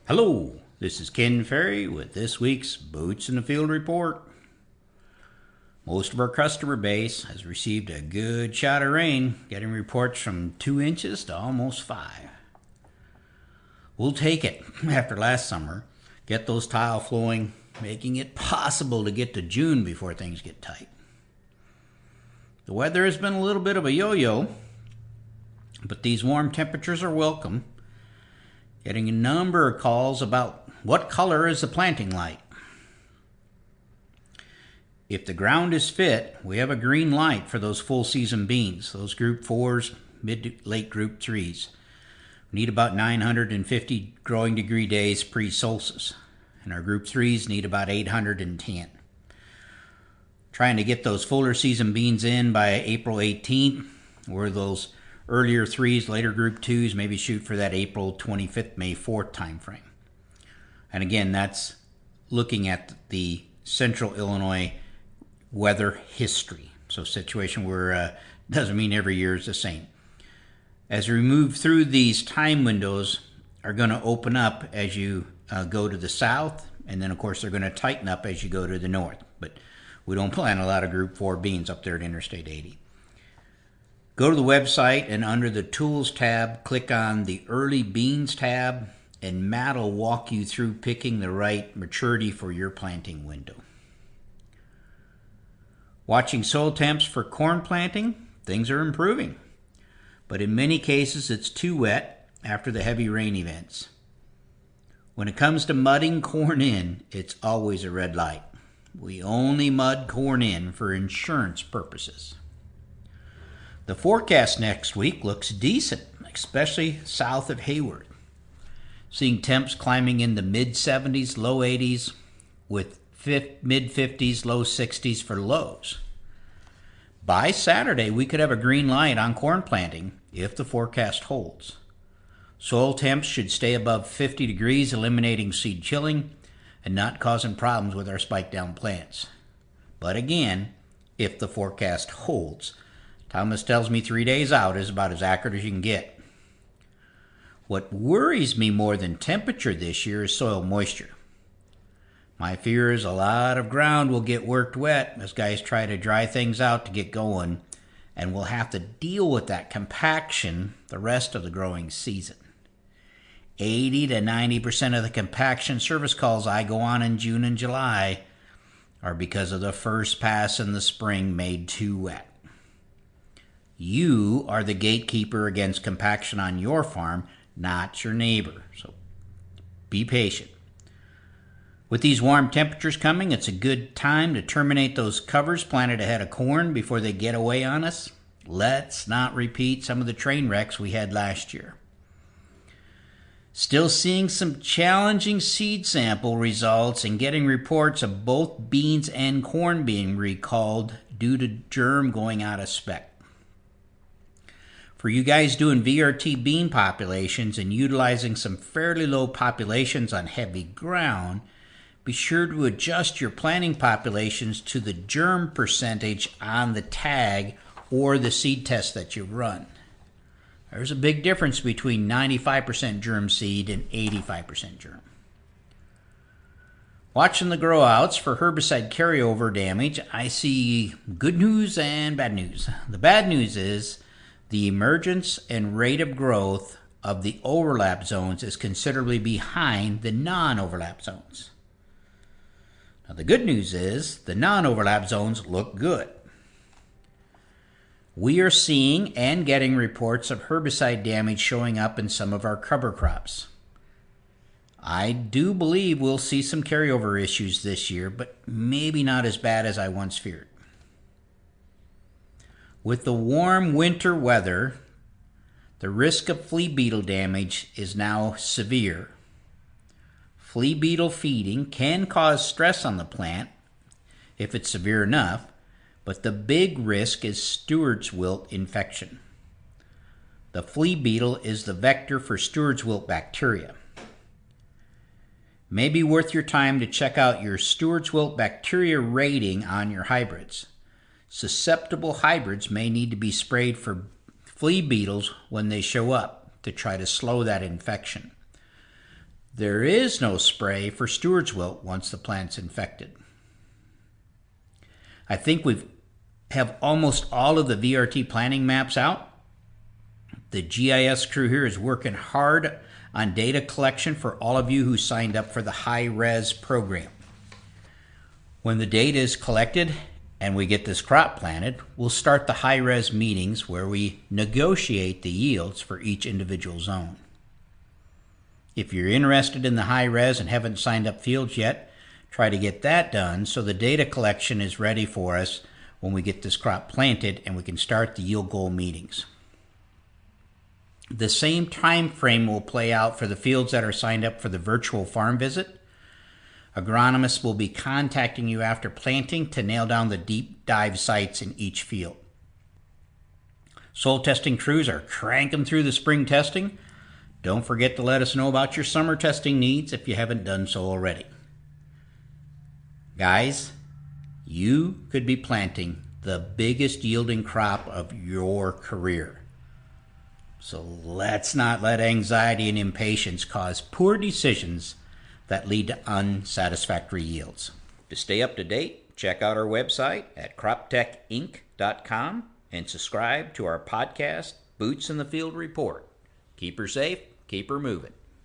Hello, this is Ken Ferry with this week's Boots in the Field report. Most of our customer base has received a good shot of rain, getting reports from 2 inches to almost 5. We'll take it after last summer, get those tile flowing, making it possible to get to June before things get tight. The weather has been a little bit of a yo-yo, but these warm temperatures are welcome. Getting a number of calls about what color is the planting light. If the ground is fit, we have a green light for those full season beans, those group 4s, mid to late group 3s. We need about 950 growing degree days pre-solstice, and our group 3s need about 810. Trying to get those fuller season beans in by April 18th, or those earlier 3s, later group 2s, maybe shoot for that April 25th, May 4th time frame. And again, that's looking at the central Illinois weather history. So situation where doesn't mean every year is the same. As we move through these time windows are going to open up as you go to the south, and then of course they're going to tighten up as you go to the north. But we don't plant a lot of group 4 beans up there at Interstate 80. Go to the website and under the Tools tab, click on the Early Beans tab, and Matt will walk you through picking the right maturity for your planting window. Watching soil temps for corn planting, things are improving. But in many cases, it's too wet after the heavy rain events. When it comes to mudding corn in, it's always a red light. We only mud corn in for insurance purposes. The forecast next week looks decent, especially south of Hayward. Seeing temps climbing in the mid-70s, low 80s, with mid-50s, low 60s for lows. By Saturday, we could have a green light on corn planting if the forecast holds. Soil temps should stay above 50 degrees, eliminating seed chilling and not causing problems with our spike down plants. But again, if the forecast holds. Thomas tells me 3 days out is about as accurate as you can get. What worries me more than temperature this year is soil moisture. My fear is a lot of ground will get worked wet as guys try to dry things out to get going, and we'll have to deal with that compaction the rest of the growing season. 80 to 90% of the compaction service calls I go on in June and July are because of the first pass in the spring made too wet. You are the gatekeeper against compaction on your farm, not your neighbor. So be patient. With these warm temperatures coming, it's a good time to terminate those covers planted ahead of corn before they get away on us. Let's not repeat some of the train wrecks we had last year. Still seeing some challenging seed sample results and getting reports of both beans and corn being recalled due to germ going out of spec. For you guys doing VRT bean populations and utilizing some fairly low populations on heavy ground, be sure to adjust your planting populations to the germ percentage on the tag or the seed test that you run. There's a big difference between 95% germ seed and 85% germ. Watching the grow outs for herbicide carryover damage, I see good news and bad news. The bad news is the emergence and rate of growth of the overlap zones is considerably behind the non-overlap zones. Now the good news is the non-overlap zones look good. We are seeing and getting reports of herbicide damage showing up in some of our cover crops. I do believe we'll see some carryover issues this year, but maybe not as bad as I once feared. With the warm winter weather, the risk of flea beetle damage is now severe. Flea beetle feeding can cause stress on the plant if it's severe enough, but the big risk is Stewart's wilt infection. The flea beetle is the vector for Stewart's wilt bacteria. May be worth your time to check out your Stewart's wilt bacteria rating on your hybrids. Susceptible hybrids may need to be sprayed for flea beetles when they show up to try to slow that infection. There is no spray for Stewart's wilt once the plant's infected. I think we have almost all of the VRT planting maps out. The GIS crew here is working hard on data collection for all of you who signed up for the high-res program. When the data is collected and we get this crop planted, we'll start the high-res meetings where we negotiate the yields for each individual zone. If you're interested in the high-res and haven't signed up fields yet, try to get that done so the data collection is ready for us when we get this crop planted and we can start the yield goal meetings. The same time frame will play out for the fields that are signed up for the virtual farm visit. Agronomists will be contacting you after planting to nail down the deep dive sites in each field. Soil testing crews are cranking through the spring testing. Don't forget to let us know about your summer testing needs if you haven't done so already. Guys, you could be planting the biggest yielding crop of your career. So let's not let anxiety and impatience cause poor decisions that lead to unsatisfactory yields. To stay up to date, check out our website at croptechinc.com and subscribe to our podcast, Boots in the Field Report. Keep her safe, keep her moving.